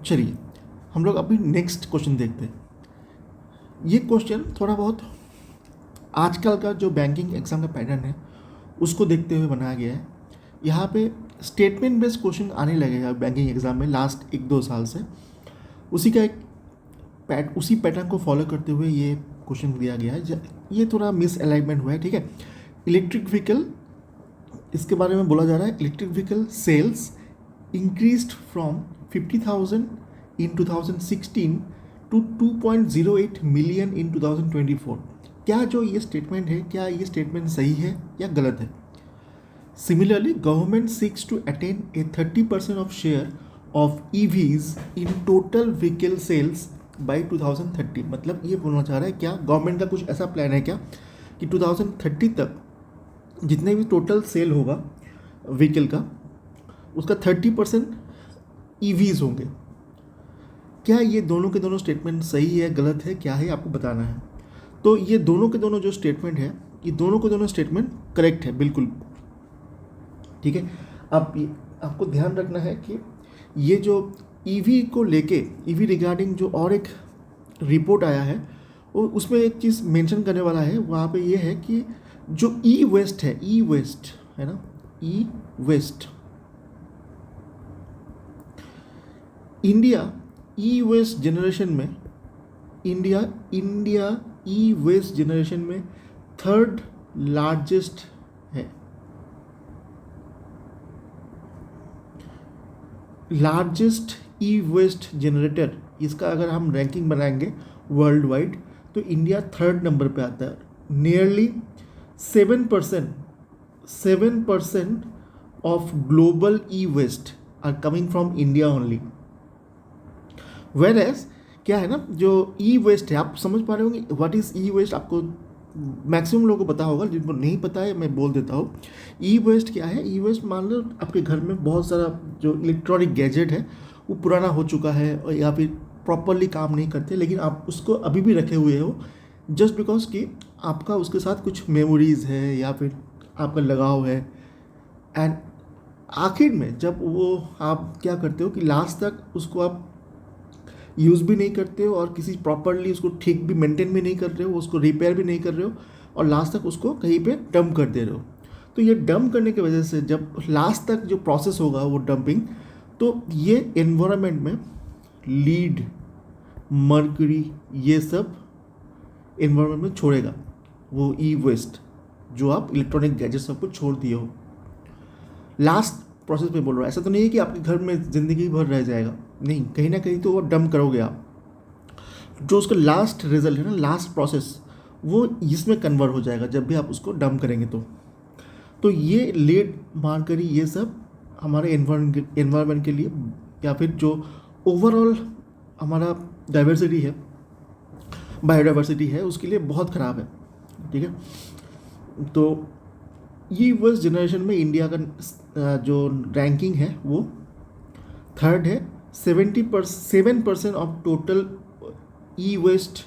चलिए हम लोग अभी नेक्स्ट क्वेश्चन देखते हैं। ये क्वेश्चन थोड़ा बहुत आजकल का जो बैंकिंग एग्ज़ाम का पैटर्न है उसको देखते हुए बनाया गया है। यहाँ पे स्टेटमेंट बेस्ड क्वेश्चन आने लगे हैं बैंकिंग एग्ज़ाम में लास्ट 1-2 साल से। उसी का उसी पैटर्न को फॉलो करते हुए ये क्वेश्चन दिया गया है। ये थोड़ा मिस अलाइनमेंट हुआ है, ठीक है। इलेक्ट्रिक व्हीकल, इसके बारे में बोला जा रहा है electric vehicle sales increased from 50,000 in 2016 to 2.08 million in 2024। क्या जो ये स्टेटमेंट है, क्या ये स्टेटमेंट सही है या गलत है? Similarly government seeks to attain a 30% of share of EVs in total vehicle sales by 2030। मतलब ये बोलना चाह रहा है क्या गवर्नमेंट का कुछ ऐसा प्लान है क्या कि 2030 तक जितने भी टोटल सेल होगा व्हीकल का उसका 30% EVs होंगे। क्या ये दोनों के दोनों स्टेटमेंट सही है, गलत है, क्या है, आपको बताना है। तो ये दोनों के दोनों जो स्टेटमेंट है, ये दोनों के दोनों स्टेटमेंट करेक्ट है, बिल्कुल ठीक है। आपको ध्यान रखना है कि ये जो EV को लेके EV रिगार्डिंग जो और एक रिपोर्ट आया है वो उसमें एक चीज़ मेंशन करने वाला है। वहाँ पे ये है कि जो E-वेस्ट है, E-वेस्ट है ना, E-वेस्ट, इंडिया ई-वेस्ट जनरेशन में, इंडिया ई-वेस्ट जनरेशन में 3rd लार्जेस्ट है, लार्जेस्ट ई-वेस्ट जनरेटर। इसका अगर हम रैंकिंग बनाएंगे वर्ल्ड वाइड तो इंडिया 3rd नंबर पे आता है। Nearly 7% of global e-waste are coming from India only. Whereas क्या है ना, जो ई-वेस्ट है, आप समझ पा रहे होंगे व्हाट इज़ ई-वेस्ट। आपको मैक्सिमम लोगों को पता होगा, जिनको नहीं पता है मैं बोल देता हूँ। ई-वेस्ट क्या है? ई-वेस्ट मान लो आपके घर में बहुत सारा जो इलेक्ट्रॉनिक गैजेट है वो पुराना हो चुका है और या फिर प्रॉपरली काम नहीं करते, लेकिन आप उसको अभी भी रखे हुए हो जस्ट बिकॉज कि आपका उसके साथ कुछ मेमोरीज़ है या फिर आपका लगाव है। एंड आखिर में जब वो आप क्या करते हो कि लास्ट तक उसको आप यूज़ भी नहीं करते हो और किसी प्रॉपरली उसको ठीक भी मेंटेन भी नहीं कर रहे हो, उसको रिपेयर भी नहीं कर रहे हो और लास्ट तक उसको कहीं पे डंप कर दे रहे हो। तो ये डंप करने की वजह से जब लास्ट तक जो प्रोसेस होगा वो डंपिंग, तो ये एनवायरनमेंट में लीड, मर्क्यूरी, ये सब एनवायरनमेंट में छोड़ेगा वो ई-वेस्ट जो आप इलेक्ट्रॉनिक गैजेट सबको छोड़ दिए हो। लास्ट प्रोसेस में बोल रहा हूँ, ऐसा तो नहीं है कि आपके घर में ज़िंदगी भर रह जाएगा, नहीं, कहीं ना कहीं तो वो डंप करोगे आप। जो उसका लास्ट रिजल्ट है ना, लास्ट प्रोसेस, वो इसमें कन्वर्ट हो जाएगा जब भी आप उसको डंप करेंगे। तो ये लीड, मार्करी, ये सब हमारे एनवायरनमेंट के लिए या फिर जो ओवरऑल हमारा डाइवर्सिटी है, बायोडाइवर्सिटी है, उसके लिए बहुत ख़राब है, ठीक है। तो ये वर्स्ट जनरेशन में इंडिया का जो रैंकिंग है वो 3rd है। 7% of total e-waste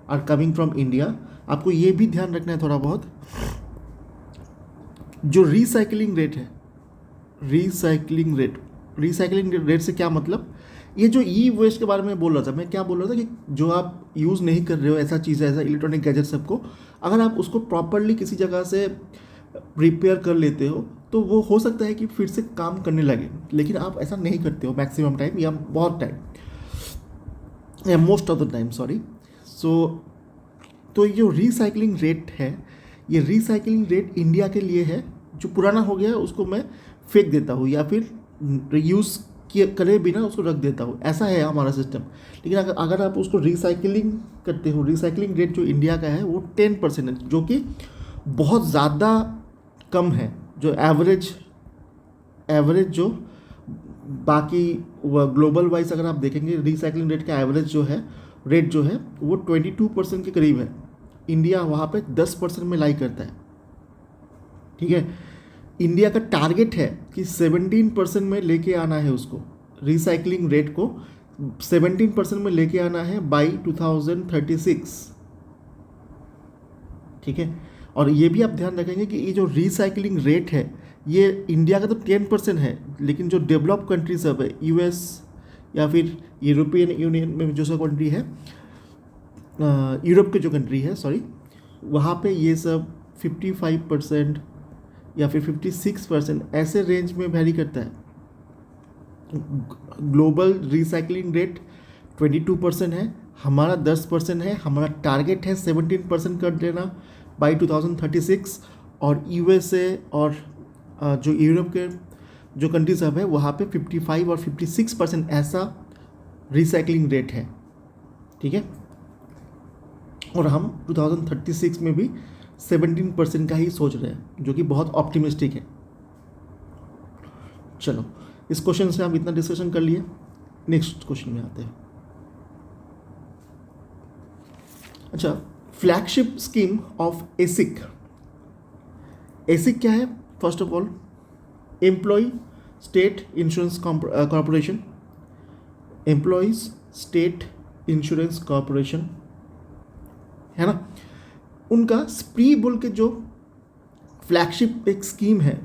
are coming from India. आपको ये भी ध्यान रखना है थोड़ा बहुत, जो रिसाइकलिंग रेट है, रिसाइकलिंग रेट से क्या मतलब, ये जो ई-वेस्ट के बारे में बोल रहा था, मैं क्या बोल रहा था कि जो आप यूज़ नहीं कर रहे हो ऐसा चीज़ है, ऐसा इलेक्ट्रॉनिक गैजेट सबको, अगर आप उसको प्रॉपरली किसी जगह से रिपेयर कर लेते हो तो वो हो सकता है कि फिर से काम करने लगे, लेकिन आप ऐसा नहीं करते हो मैक्सिमम टाइम या बहुत टाइम या most of the time, sorry. तो ये जो रिसाइकलिंग रेट है, ये रिसाइकलिंग रेट इंडिया के लिए है। जो पुराना हो गया है उसको मैं फेंक देता हूँ या फिर यूज़ करे बिना उसको रख देता हूँ, ऐसा है हमारा सिस्टम। लेकिन अगर आप उसको रिसाइकलिंग करते हो, रिसाइकलिंग रेट जो इंडिया का है वो 10% है, जो कि बहुत ज़्यादा कम है। जो एवरेज जो बाकी ग्लोबल वाइज अगर आप देखेंगे, रिसाइकलिंग रेट का एवरेज जो है रेट जो है वो 22% के करीब है। इंडिया वहाँ पे 10% में लाई करता है, ठीक है। इंडिया का टारगेट है कि 17% में लेके आना है उसको, रिसाइकलिंग रेट को 17% में लेके आना है बाई 2036, ठीक है। और ये भी आप ध्यान रखेंगे कि ये जो रिसाइकलिंग रेट है ये इंडिया का तो 10% है, लेकिन जो डेवलप कंट्री सब है, US, या फिर यूरोपियन यूनियन में जो सब कंट्री है, यूरोप के जो कंट्री है सॉरी, वहाँ पे ये सब 55% या फिर 56% ऐसे रेंज में वैरी करता है। ग्लोबल रिसाइकलिंग रेट 22% है, हमारा 10% है। हमारा टारगेट है 17% कर देना बाई 2036। और यूएसए और जो यूरोप के जो कंट्रीज सब है वहाँ पे 55 और 56% ऐसा रिसाइकलिंग रेट है, ठीक है। और हम 2036 में भी 17% का ही सोच रहे हैं, जो कि बहुत ऑप्टिमिस्टिक है। चलो, इस क्वेश्चन से हम इतना डिस्कशन कर लिए, नेक्स्ट क्वेश्चन में आते हैं। अच्छा, flagship scheme of ESIC. ESIC क्या है? First of all, employ state insurance corporation, employees state insurance corporation है ना। उनका स्प्री बोल के जो फ्लैगशिप एक स्कीम है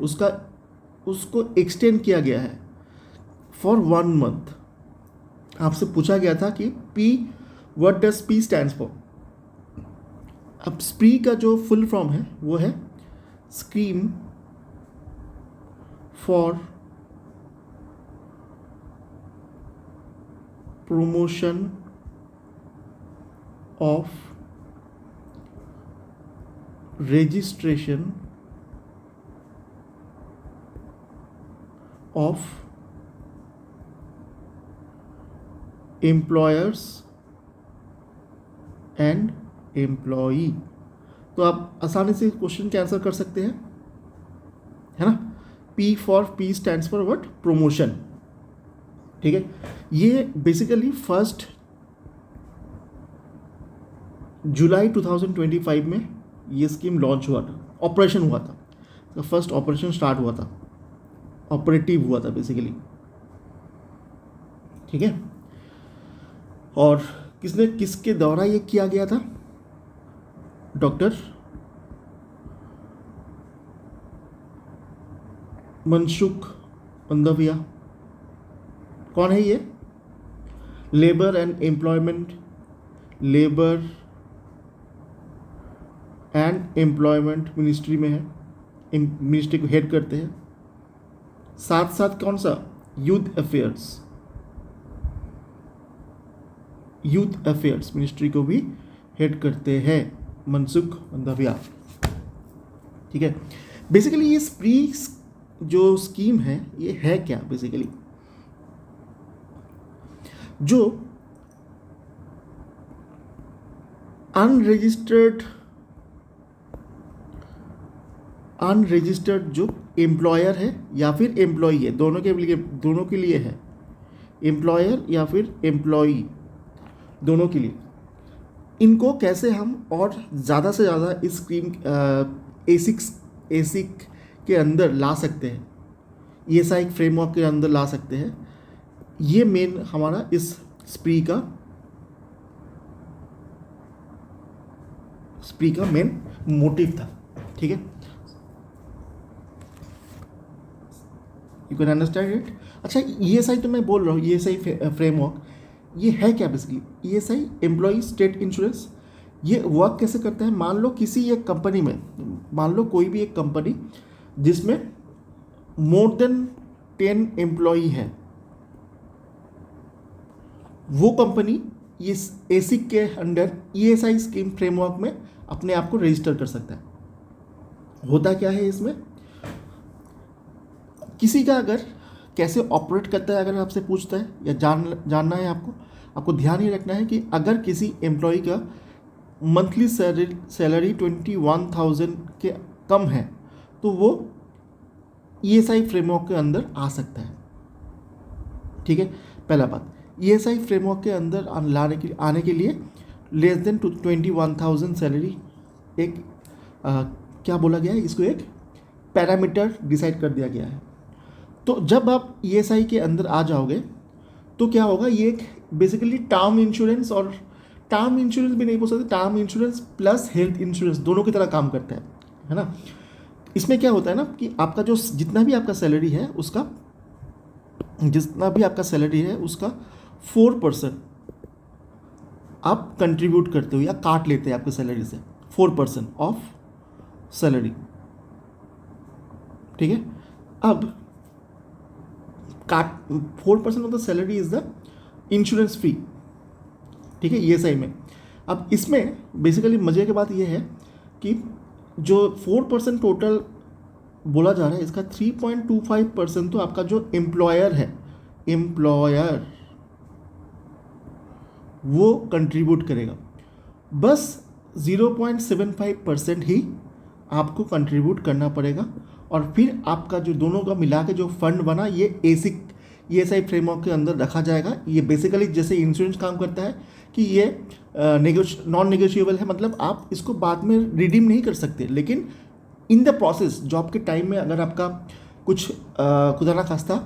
उसको एक्सटेंड किया गया है फॉर 1 मंथ। आपसे पूछा गया था कि P, what does P stands for. अब स्प्री का जो फुल फॉर्म है वो है scheme for promotion of registration of employers and employee। तो आप आसानी से क्वेश्चन के आंसर कर सकते हैं, है ना। P for P stands for what? Promotion, ठीक है। ये बेसिकली 1 जुलाई 2025 में ये स्कीम लॉन्च हुआ था, ऑपरेशन हुआ था, तो फर्स्ट ऑपरेशन स्टार्ट हुआ था, ऑपरेटिव हुआ था बेसिकली, ठीक है। और किसके द्वारा ये किया गया था? डॉक्टर मनसुख मंडाविया। कौन है ये? Labour and employment, labour and employment ministry में है, मिनिस्ट्री को हेड करते हैं। साथ साथ कौन सा? यूथ अफेयर्स मिनिस्ट्री को भी हेड करते हैं मनसुख मंडाविया, ठीक है। बेसिकली ये स्प्री जो स्कीम है ये है क्या? बेसिकली जो अनरजिस्टर्ड जो एम्प्लॉयर है या फिर एम्प्लॉई है, दोनों के लिए है, एम्प्लॉयर या फिर एम्प्लॉई, दोनों के लिए। इनको कैसे हम और ज़्यादा से ज़्यादा इस स्कीम एसिक के अंदर ला सकते हैं, ESI फ्रेमवर्क के अंदर ला सकते हैं, ये मेन हमारा इस स्प्री का मेन मोटिव था, ठीक है। You can understand it. अच्छा, ESI तो मैं बोल रहा हूँ, ESI फ्रेमवर्क ये है क्या? Basically ESI employ state insurance, ये वर्क कैसे करता है? मान लो किसी एक कंपनी में, मान लो कोई भी एक कंपनी जिसमें मोर देन 10 एम्प्लॉई है, वो कंपनी इस एसिक के अंडर ESI स्कीम फ्रेमवर्क में अपने आप को रजिस्टर कर सकता है। होता क्या है इसमें? किसी का अगर कैसे ऑपरेट करता है, अगर आपसे पूछता है या जानना है आपको ध्यान ही रखना है कि अगर किसी एम्प्लॉय का मंथली सैलरी 21,000 के कम है तो वो ESI फ्रेमवर्क के अंदर आ सकता है, ठीक है। पहला बात, ESI फ्रेमवर्क के अंदर आने के लिए लेस देन 21,000 सैलरी एक क्या बोला गया है, इसको एक पैरामीटर डिसाइड कर दिया गया है। तो जब आप ESI के अंदर आ जाओगे तो क्या होगा, ये एक बेसिकली टर्म इंश्योरेंस, और टर्म इंश्योरेंस भी नहीं बोल सकते, term insurance plus health insurance दोनों की तरह काम करता है ना। इसमें क्या होता है ना कि आपका जो जितना भी आपका सैलरी है उसका 4% आप कंट्रीब्यूट करते हो या काट लेते हैं आपके सैलरी से, 4% ऑफ सैलरी, ठीक है। अब काट 4% of the salary is the insurance fee, ठीक है, ईएसआई में। अब इसमें बेसिकली मज़े की बात यह है कि जो 4% टोटल बोला जा रहा है, इसका 3.25% तो आपका जो एम्प्लॉयर है, एम्प्लॉयर वो कंट्रीब्यूट करेगा, बस 0.75% ही आपको कंट्रीब्यूट करना पड़ेगा। और फिर आपका जो दोनों का मिला के जो फंड बना, ये एसिक ईएसआई फ्रेमवर्क के अंदर रखा जाएगा। ये बेसिकली जैसे इंश्योरेंस काम करता है कि ये नॉन नेगोशिएबल है, मतलब आप इसको बाद में रिडीम नहीं कर सकते, लेकिन इन द प्रोसेस जॉब के टाइम में अगर आपका कुछ खुदा ना खास्ता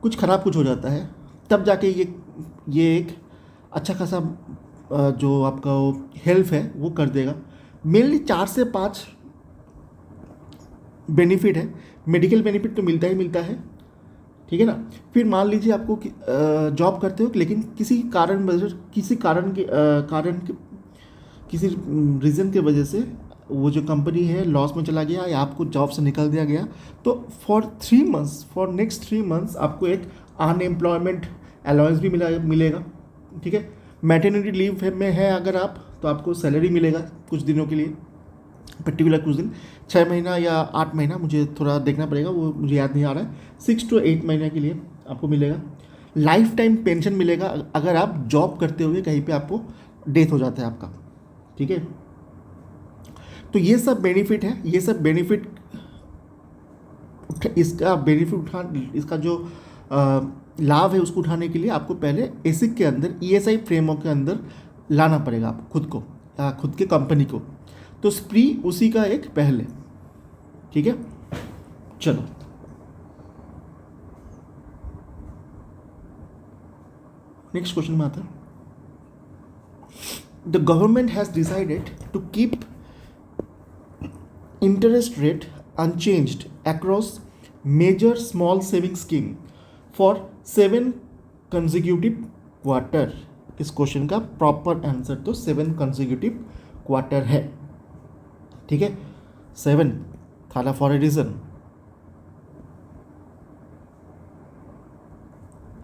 कुछ ख़राब कुछ हो जाता है, तब जाके ये एक अच्छा खासा जो आपका हेल्प है वो कर देगा। मेनली 4 से 5 बेनिफिट है। मेडिकल बेनिफिट तो मिलता ही मिलता है, ठीक है ना। फिर मान लीजिए आपको जॉब करते हो लेकिन किसी रीज़न के वजह से वो जो कंपनी है लॉस में चला गया या आपको जॉब से निकाल दिया गया, तो फॉर नेक्स्ट 3 मंथ्स आपको एक अनएम्प्लॉयमेंट अलाउंस भी मिलेगा, ठीक है। मैटरनिटी लीव में है अगर आप, तो आपको सैलरी मिलेगा कुछ दिनों के लिए, पर्टिकुलर कुछ दिन, 6 महीना या 8 महीना, मुझे थोड़ा देखना पड़ेगा, वो मुझे याद नहीं आ रहा है, 6 to 8 महीने के लिए आपको मिलेगा। लाइफ टाइम पेंशन मिलेगा अगर आप जॉब करते हुए कहीं पे आपको डेथ हो जाता है आपका, ठीक है। तो ये सब बेनिफिट है, ये सब बेनिफिट इसका जो लाभ है उसको उठाने के लिए आपको पहले एसिक के अंदर ईएसआई फ्रेमवर्क के अंदर लाना पड़ेगा आप खुद को, खुद के कंपनी को। तो स्प्री उसी का एक पहल है, ठीक है। चलो नेक्स्ट क्वेश्चन में आता है। The government has decided to keep interest rate unchanged across major small saving scheme for 7 consecutive quarter। इस क्वेश्चन का प्रॉपर आंसर तो 7 consecutive quarter है, ठीक है। 7 थाला फॉर ए रीजन,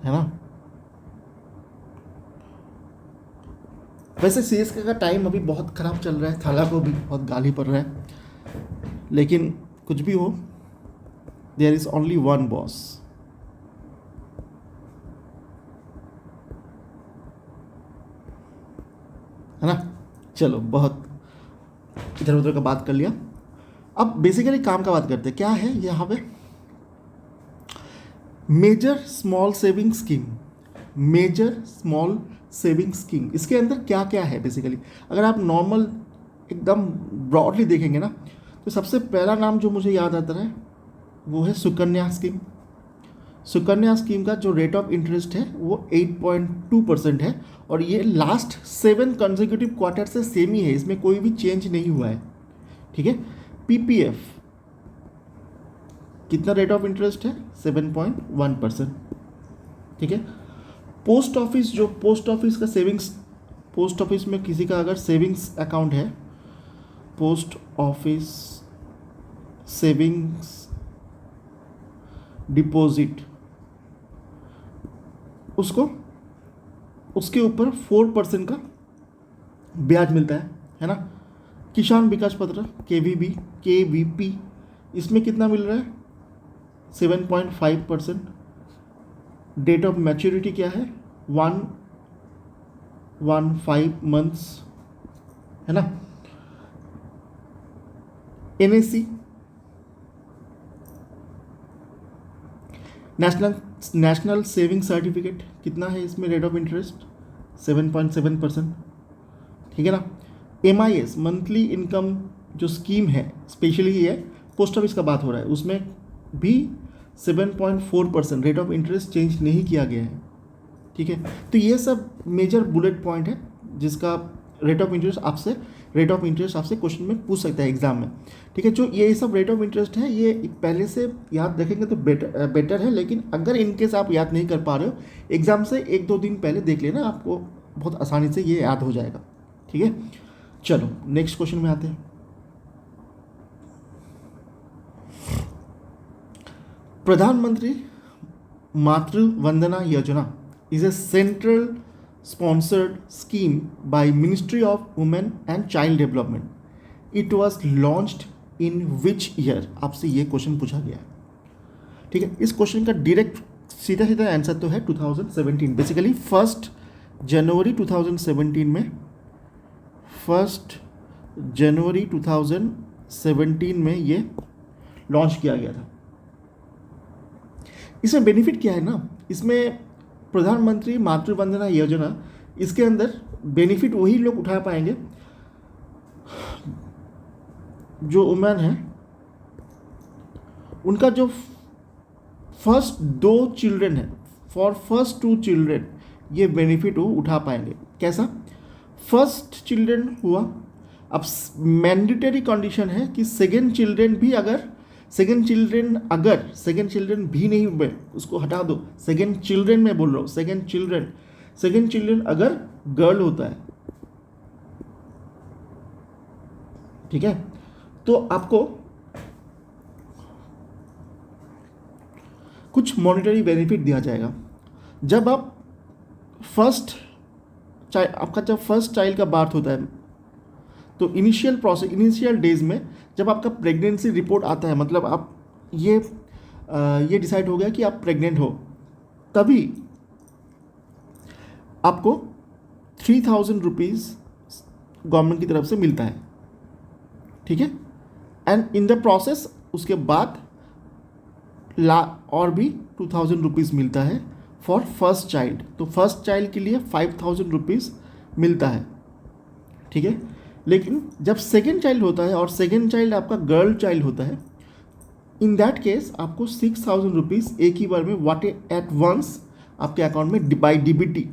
है ना। वैसे सीएसके का टाइम अभी बहुत खराब चल रहा है, थाला को भी बहुत गाली पड़ रहा है, लेकिन कुछ भी हो, there is only one boss, है ना। चलो बहुत इधर उधर का बात कर लिया, अब बेसिकली काम का बात करते हैं। क्या है यहाँ पे major small saving scheme, major small saving scheme, इसके अंदर क्या क्या है बेसिकली। अगर आप नॉर्मल एकदम ब्रॉडली देखेंगे ना, तो सबसे पहला नाम जो मुझे याद आता है वो है सुकन्या स्कीम। सुकन्या स्कीम का जो रेट ऑफ इंटरेस्ट है वो 8.2% है, और ये लास्ट 7 कंसेक्यूटिव क्वार्टर से सेम ही है, इसमें कोई भी चेंज नहीं हुआ है, ठीक है। पीपीएफ कितना रेट ऑफ इंटरेस्ट है, 7.1%, ठीक है। पोस्ट ऑफिस, जो पोस्ट ऑफिस का सेविंग्स, पोस्ट ऑफिस में किसी का अगर सेविंग्स अकाउंट है, पोस्ट ऑफिस सेविंग्स डिपॉजिट, उसको उसके ऊपर 4% का ब्याज मिलता है ना। किसान विकास पत्र केवीपी, इसमें कितना मिल रहा है, 7.5%। डेट ऑफ मैच्योरिटी क्या है, 115 मंथ्स, है ना। एनएससी नेशनल सेविंग सर्टिफिकेट, कितना है इसमें रेट ऑफ इंटरेस्ट, 7.7%, ठीक है ना। एमआईएस मंथली इनकम जो स्कीम है, स्पेशली ये पोस्ट ऑफिस का बात हो रहा है, उसमें भी 7.4% रेट ऑफ इंटरेस्ट चेंज नहीं किया गया है, ठीक है। तो ये सब मेजर बुलेट पॉइंट है जिसका रेट ऑफ इंटरेस्ट आपसे रेट ऑफ इंटरेस्ट आपसे क्वेश्चन में पूछ सकता है एग्जाम में, ठीक है। जो ये सब रेट ऑफ इंटरेस्ट है ये पहले से याद रखेंगे तो बेटर है, लेकिन अगर इनकेस आप याद नहीं कर पा रहे हो एग्जाम से 1-2 दिन पहले देख लेना, आपको बहुत आसानी से ये याद हो जाएगा, ठीक है। चलो नेक्स्ट क्वेश्चन में आते हैं। प्रधानमंत्री मातृ Vandana Yojana is a central sponsored scheme by Ministry of Women and Child Development. It was launched in which year? आपसे ये क्वेश्चन पूछा गया है, ठीक है। इस क्वेश्चन का डायरेक्ट सीधा सीधा आंसर तो है 2017। बेसिकली 1 जनवरी 2017 में 1 जनवरी 2017 में ये लॉन्च किया गया था। इसमें बेनिफिट क्या है ना, इसमें प्रधानमंत्री मातृ वंदना योजना, इसके अंदर बेनिफिट वही लोग उठा पाएंगे जो वुमेन है, उनका जो फर्स्ट 2 चिल्ड्रन है, फॉर फर्स्ट 2 चिल्ड्रन ये बेनिफिट वो उठा पाएंगे। कैसा? फर्स्ट चिल्ड्रन हुआ, अब मैंडेटरी कंडीशन है कि सेकेंड चिल्ड्रन भी नहीं हुए, उसको हटा दो, सेकेंड चिल्ड्रन में बोल रहा हूँ, सेकेंड चिल्ड्रन अगर गर्ल होता है, ठीक है, तो आपको कुछ मॉनेटरी बेनिफिट दिया जाएगा। जब आप आपका जब फर्स्ट चाइल्ड का बर्थ होता है तो इनिशियल डेज में जब आपका प्रेगनेंसी रिपोर्ट आता है, मतलब आप ये डिसाइड हो गया कि आप प्रेग्नेंट हो, तभी आपको 3000 रुपीज़ गवर्नमेंट की तरफ से मिलता है, ठीक है। एंड इन द प्रोसेस उसके बाद और भी 2000 रुपीज़ मिलता है फॉर फर्स्ट चाइल्ड। तो फर्स्ट चाइल्ड के लिए 5000 रुपीज़ मिलता है, ठीक है। लेकिन जब सेकेंड चाइल्ड होता है और सेकेंड चाइल्ड आपका गर्ल चाइल्ड होता है, इन दैट केस आपको 6000 रुपीज़ एक ही बार में एट वंस आपके अकाउंट में बाई डीबीटी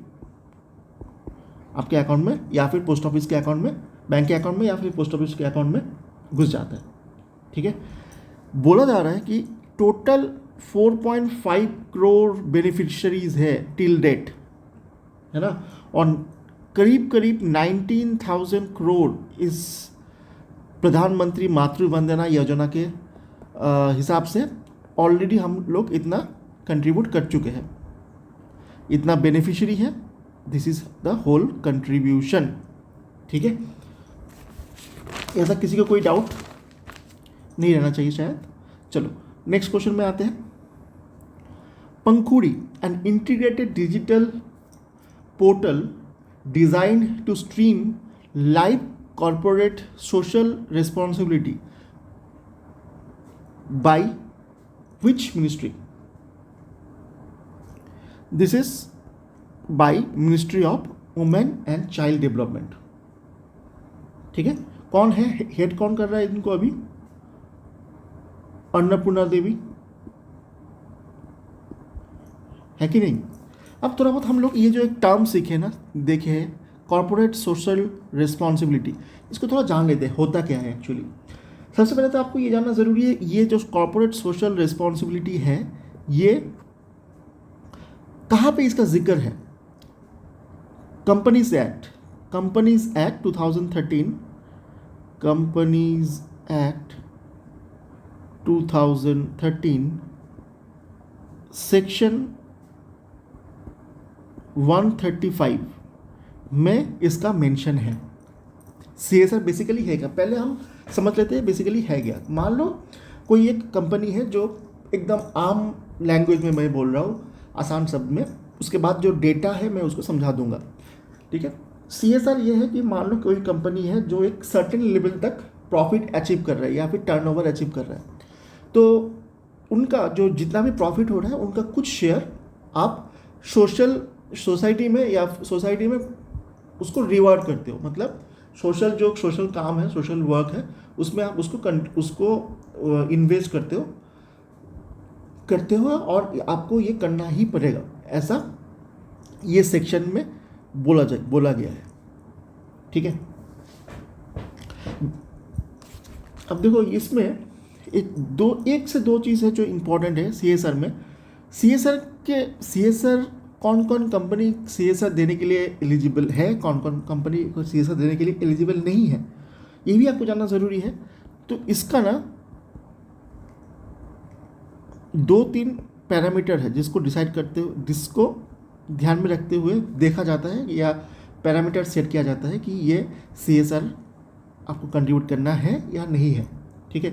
आपके अकाउंट में या फिर पोस्ट ऑफिस के अकाउंट में, बैंक के अकाउंट में या फिर पोस्ट ऑफिस के अकाउंट में घुस जाता है, ठीक है। बोला जा रहा है कि टोटल 4.5 करोड़ बेनिफिशियरीज है टिल डेट, है ना, और करीब 19,000 करोड़ इस प्रधानमंत्री मातृ वंदना योजना के हिसाब से ऑलरेडी हम लोग इतना कंट्रीब्यूट कर चुके हैं, इतना बेनिफिशियरी है। This is the whole contribution, ठीक है। ऐसा किसी को कोई डाउट नहीं रहना चाहिए शायद। चलो नेक्स्ट क्वेश्चन में आते हैं। Pankhudi, an integrated digital portal designed to stream live corporate social responsibility by which ministry? This is by Ministry of Women and Child Development, ठीक है। कौन है हेड, कौन कर रहा है इनको अभी? अन्नपूर्णा देवी है कि नहीं? अब थोड़ा बहुत हम लोग ये जो एक टर्म सीखे ना, देखे हैं, कॉर्पोरेट सोशल रिस्पॉन्सिबिलिटी, इसको थोड़ा जान लेते हैं होता क्या है एक्चुअली। सबसे पहले तो आपको ये जानना ज़रूरी है, ये जो कॉर्पोरेट सोशल रिस्पॉन्सिबिलिटी है ये कहाँ पे इसका जिक्र है? Companies act 2013, companies act 2013 section 135 में इसका मेंशन है। CSR बेसिकली है क्या, पहले हम समझ लेते हैं बेसिकली है क्या। मान लो कोई एक कंपनी है, जो एकदम आम लैंग्वेज में मैं बोल रहा हूँ, आसान शब्द में, उसके बाद जो डेटा है मैं उसको समझा दूंगा, ठीक है। CSR ये है कि मान लो कोई कंपनी है जो एक सर्टेन लेवल तक प्रॉफिट अचीव कर रहा है या फिर टर्नओवर अचीव कर रहा है, तो उनका जो जितना भी प्रॉफिट हो रहा है उनका कुछ शेयर आप सोसाइटी में उसको रिवार्ड करते हो। मतलब सोशल काम है, सोशल वर्क है, उसमें आप उसको इन्वेस्ट करते हो और आपको ये करना ही पड़ेगा, ऐसा ये सेक्शन में बोला गया है, ठीक है। अब देखो इसमें एक से दो चीज़ है जो इम्पोर्टेंट है सीएसआर में। सीएसआर कौन कौन कंपनी सीएसआर देने के लिए एलिजिबल है, कौन कौन कंपनी को सीएसआर देने के लिए एलिजिबल नहीं है, ये भी आपको जानना ज़रूरी है। तो इसका ना 2-3 पैरामीटर है जिसको डिसाइड करते हुए, जिसको ध्यान में रखते हुए देखा जाता है या पैरामीटर सेट किया जाता है कि ये सीएसआर आपको कंट्रीब्यूट करना है या नहीं है। ठीक है,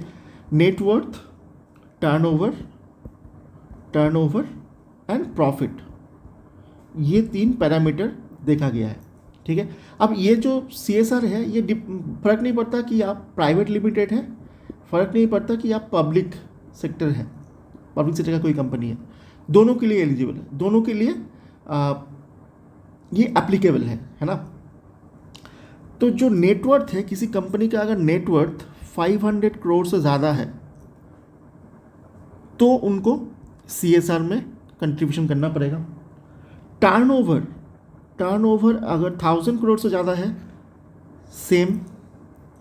नेटवर्थ, टर्नओवर एंड प्रॉफिट, ये 3 पैरामीटर देखा गया है। ठीक है, अब ये जो सीएसआर है ये फ़र्क नहीं पड़ता कि आप प्राइवेट लिमिटेड है, फ़र्क नहीं पड़ता कि आप पब्लिक सेक्टर है, पब्लिक सेक्टर का कोई कंपनी है, दोनों के लिए एलिजिबल है, दोनों के लिए ये एप्लीकेबल है ना। तो जो नेटवर्थ है किसी कंपनी का, अगर नेटवर्थ 500 करोड़ से ज़्यादा है तो उनको सीएसआर में कंट्रीब्यूशन करना पड़ेगा। टर्नओवर अगर 1000 करोड़ से ज़्यादा है सेम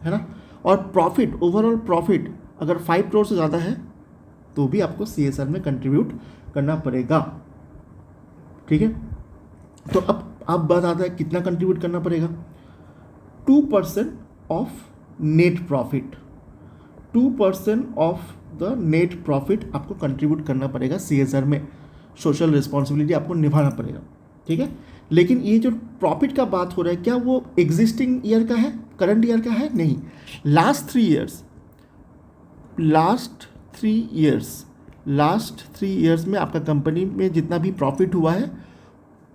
है ना, और प्रॉफिट, ओवरऑल प्रॉफिट अगर 5 करोड़ से ज़्यादा है तो भी आपको सीएसआर में कंट्रीब्यूट करना पड़ेगा। ठीक है, तो अब बात आता है कितना कंट्रीब्यूट करना पड़ेगा। 2% of net profit, 2% of the net profit आपको कंट्रीब्यूट करना पड़ेगा सीएसआर में। सोशल रिस्पॉन्सिबिलिटी आपको निभाना पड़ेगा। ठीक है, लेकिन ये जो प्रॉफिट का बात हो रहा है क्या वो एग्जिस्टिंग ईयर का है, करंट ईयर का है? नहीं, लास्ट 3 ईयर्स में आपका कंपनी में जितना भी प्रॉफिट हुआ है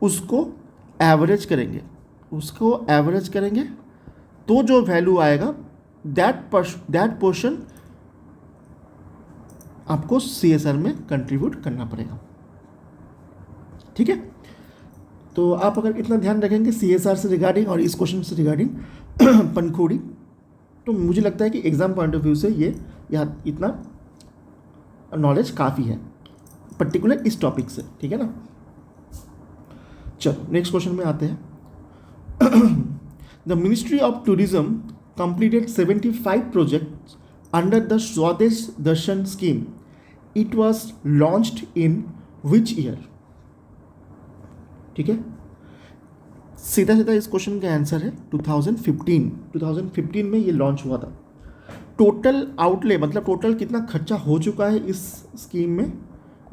उसको एवरेज करेंगे तो जो वैल्यू आएगा दैट पोर्शन आपको सीएसआर में कंट्रीब्यूट करना पड़ेगा। ठीक है, तो आप अगर इतना ध्यान रखेंगे सीएसआर से रिगार्डिंग और इस क्वेश्चन से रिगार्डिंग पनखोड़ी, तो मुझे लगता है कि एग्जाम पॉइंट ऑफ व्यू से ये यहाँ इतना नॉलेज काफ़ी है पर्टिकुलर इस टॉपिक से। ठीक है ना, चलो नेक्स्ट क्वेश्चन में आते हैं। The ministry of tourism completed 75 projects under the Swadesh Darshan scheme. It was launched in which year? ठीक है, सीधा इस क्वेश्चन का आंसर है 2015 में ये लॉन्च हुआ था। टोटल आउटले मतलब टोटल कितना खर्चा हो चुका है इस स्कीम में,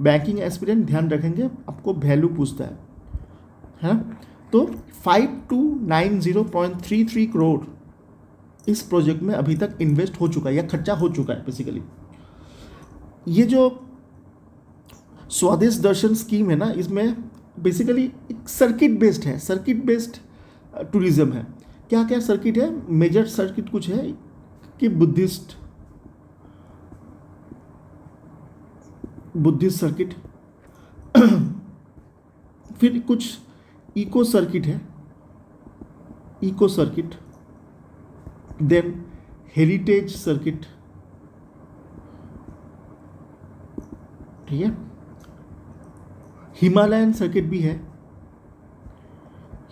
बैंकिंग एस्पिरेंट ध्यान रखेंगे, आपको वैल्यू पूछता है ना। तो 5290.33 करोड़ इस प्रोजेक्ट में अभी तक इन्वेस्ट हो चुका है या खर्चा हो चुका है। बेसिकली ये जो स्वदेश दर्शन स्कीम है ना, इसमें बेसिकली एक सर्किट बेस्ड टूरिज्म है। क्या क्या सर्किट है? मेजर सर्किट कुछ है कि बुद्धिस्ट सर्किट, फिर कुछ eco circuit, then heritage circuit. ठीक है, हिमालयन सर्किट भी है,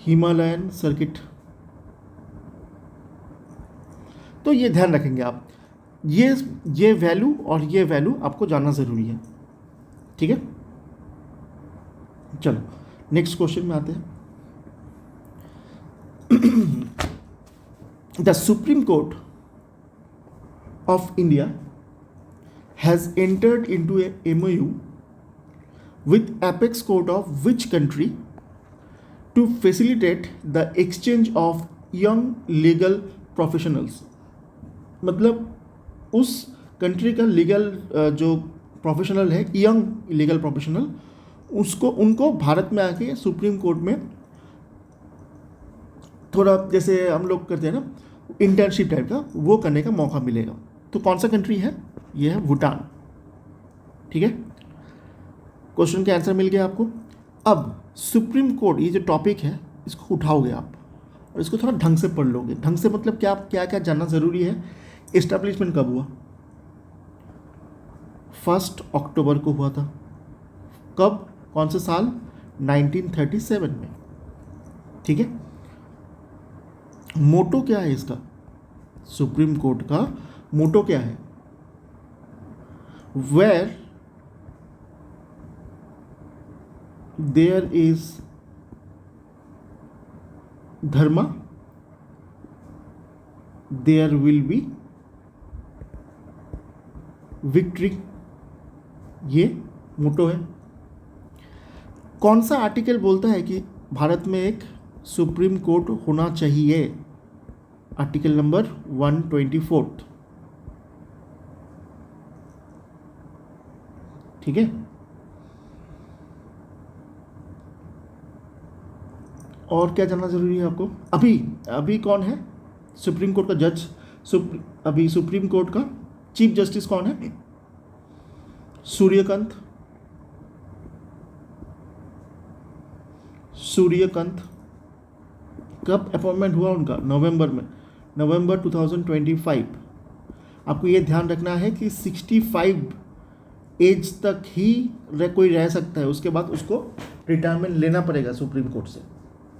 हिमालयन सर्किट। तो ये ध्यान रखेंगे आप, ये वैल्यू और ये वैल्यू आपको जानना ज़रूरी है। ठीक है, चलो नेक्स्ट क्वेश्चन में आते हैं। The Supreme Court of India has entered into a MOU with Apex Court of which country to facilitate the exchange of young legal professionals? मतलब उस कंट्री का लीगल जो प्रोफेशनल है, यंग लीगल प्रोफेशनल, उनको भारत में आके सुप्रीम कोर्ट में थोड़ा जैसे हम लोग करते हैं ना इंटर्नशिप टाइप का, वो करने का मौका मिलेगा। तो कौन सा कंट्री है? ये है भूटान। ठीक है, क्वेश्चन का आंसर मिल गया आपको। अब सुप्रीम कोर्ट, ये जो टॉपिक है इसको उठाओगे आप और इसको थोड़ा ढंग से पढ़ लोगे। ढंग से मतलब क्या क्या जानना ज़रूरी है। एस्टैब्लिशमेंट कब हुआ? 1 अक्टूबर को हुआ था। कब? कौन से साल? 1937 में। ठीक है, मोटो क्या है इसका? सुप्रीम कोर्ट का मोटो क्या है? Where there is dharma there will be victory, ये मोटो है। कौन सा आर्टिकल बोलता है कि भारत में एक सुप्रीम कोर्ट होना चाहिए? Article number 124। ठीक है, और क्या जानना जरूरी है आपको? अभी कौन है सुप्रीम कोर्ट का जज? अभी सुप्रीम कोर्ट का चीफ जस्टिस कौन है? सूर्यकांत। कब अपॉइंटमेंट हुआ उनका? नवंबर में, नवंबर 2025। आपको ये ध्यान रखना है कि 65 एज तक ही कोई रह सकता है, उसके बाद उसको रिटायरमेंट लेना पड़ेगा सुप्रीम कोर्ट से।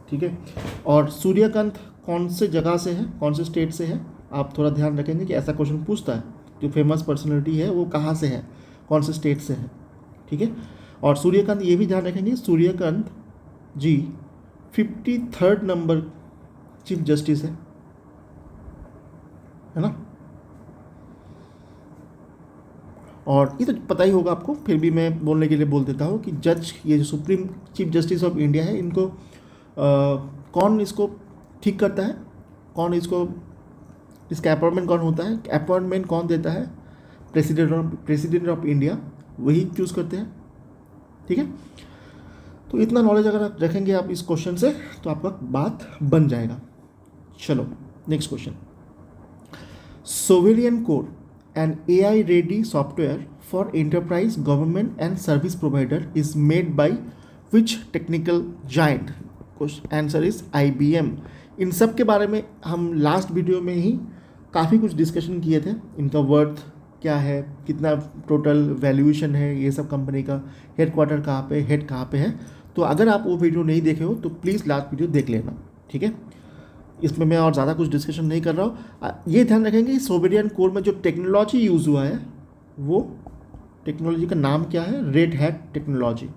ठीक है, और सूर्यकांत कौन से जगह से है, कौन से स्टेट से है? आप थोड़ा ध्यान रखेंगे कि ऐसा क्वेश्चन पूछता है, जो फेमस पर्सनैलिटी है वो कहाँ से है, कौन से स्टेट से है। ठीक है, और सूर्यकांत ये भी ध्यान रखेंगे, सूर्यकांत जी 53rd नंबर चीफ जस्टिस है ना। और ये तो पता ही होगा आपको, फिर भी मैं बोलने के लिए बोल देता हूँ कि जज, ये जो supreme chief justice of India है, इनको कौन इसको ठीक करता है, कौन इसको, इसका अपॉइंटमेंट कौन होता है? अपॉइंटमेंट कौन देता है? प्रेसिडेंट ऑफ इंडिया, वही चूज़ करते हैं। ठीक है, तो इतना नॉलेज अगर आप रखेंगे आप इस क्वेश्चन से, तो आपका बात बन जाएगा। चलो next question. Sovereign core, an AI ready software for enterprise, government and service provider is made by which technical giant? Answer is IBM। इन सब के बारे में हम लास्ट वीडियो में ही काफ़ी कुछ डिस्कशन किए थे। इनका वर्थ क्या है, कितना टोटल वैल्यूएशन है, ये सब कंपनी का हेडक्वार्टर कहाँ पे, हेड कहाँ पे है। तो अगर आप वो वीडियो नहीं देखे हो तो प्लीज़ लास्ट वीडियो देख लेना। ठीक है, इसमें मैं और ज़्यादा कुछ डिस्कशन नहीं कर रहा हूँ। ये ध्यान रखेंगे कि सोवेरियन कोर में जो टेक्नोलॉजी यूज़ हुआ है, वो टेक्नोलॉजी का नाम क्या है? Red hat technology.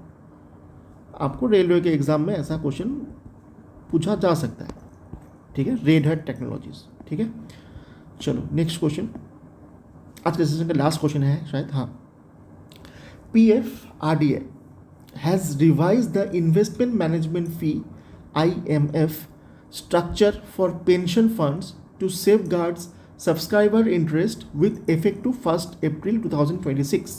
आपको रेलवे के एग्ज़ाम में ऐसा क्वेश्चन पूछा जा सकता है। ठीक है, रेड हैट टेक्नोलॉजीज। ठीक है, चलो नेक्स्ट क्वेश्चन, आज के सेशन का लास्ट क्वेश्चन है शायद। हाँ, PFRDA has revise the investment management fee IMF structure for pension funds to safeguard subscriber interest with effect to 1st April 2026.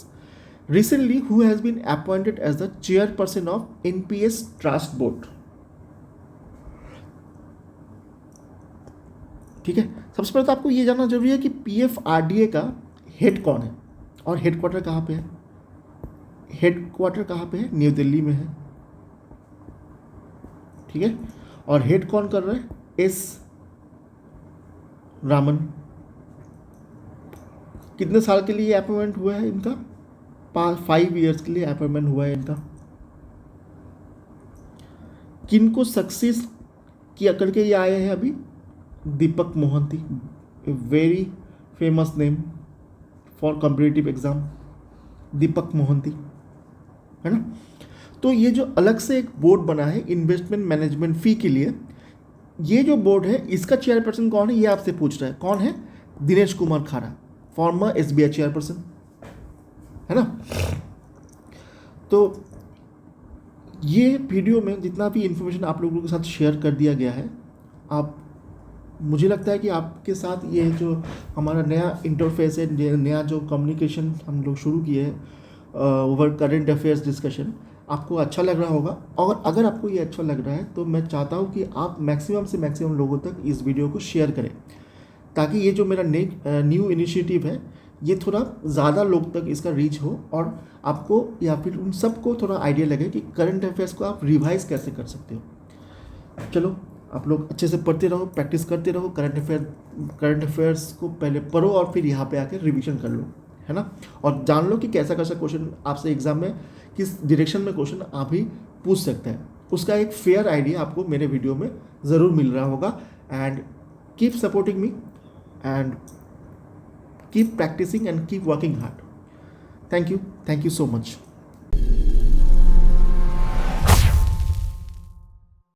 Recently, who has been appointed as the chairperson of NPS Trust Board? ठीक है, सबसे पहले तो आपको ये जानना जरूरी है कि PFRDA का हेड कौन है और हेडक्वार्टर कहाँ पे है। हेडक्वार्टर कहाँ पे है? न्यू दिल्ली में है। ठीक है, और हेड कौन कर रहा है? S रामन। कितने साल के लिए अपॉइंटमेंट हुआ है इनका? 5 ईयर्स के लिए अपॉइंटमेंट हुआ है इनका। किनको सक्सेस किया करके ये आए हैं अभी? Deepak Mohanty, very famous name for competitive exam, Deepak Mohanty, है ना। तो ये जो अलग से एक बोर्ड बना है इन्वेस्टमेंट मैनेजमेंट फ़ी के लिए, ये जो बोर्ड है इसका चेयरपर्सन कौन है, ये आपसे पूछ रहा है। कौन है? दिनेश कुमार खारा, फॉर्मर SBI चेयरपर्सन, है ना। तो ये वीडियो में जितना भी इंफॉर्मेशन आप लोगों के साथ शेयर कर दिया गया है, आप, मुझे लगता है कि आपके साथ ये जो हमारा नया इंटरफेस है, नया जो कम्युनिकेशन हम लोग शुरू किए हैं ओवर करंट अफेयर्स डिस्कशन, आपको अच्छा लग रहा होगा। और अगर आपको ये अच्छा लग रहा है तो मैं चाहता हूँ कि आप मैक्सिमम से मैक्सिमम लोगों तक इस वीडियो को शेयर करें, ताकि ये जो मेरा न्यू इनिशिएटिव है ये थोड़ा ज़्यादा लोग तक इसका रीच हो, और आपको या फिर उन सबको थोड़ा आइडिया लगे कि करंट अफेयर्स को आप रिवाइज कैसे कर सकते हो। चलो, आप लोग अच्छे से पढ़ते रहो, प्रैक्टिस करते रहो। करंट अफेयर्स को पहले पढ़ो और फिर यहाँ पे आकर रिवीजन कर लो, है ना। और जान लो कि कैसा कैसा क्वेश्चन आपसे एग्जाम में, किस डायरेक्शन में क्वेश्चन आप भी पूछ सकते हैं। उसका एक फेयर आइडिया आपको मेरे वीडियो में ज़रूर मिल रहा होगा। And keep supporting me, and keep practising and keep working hard. Thank you so much.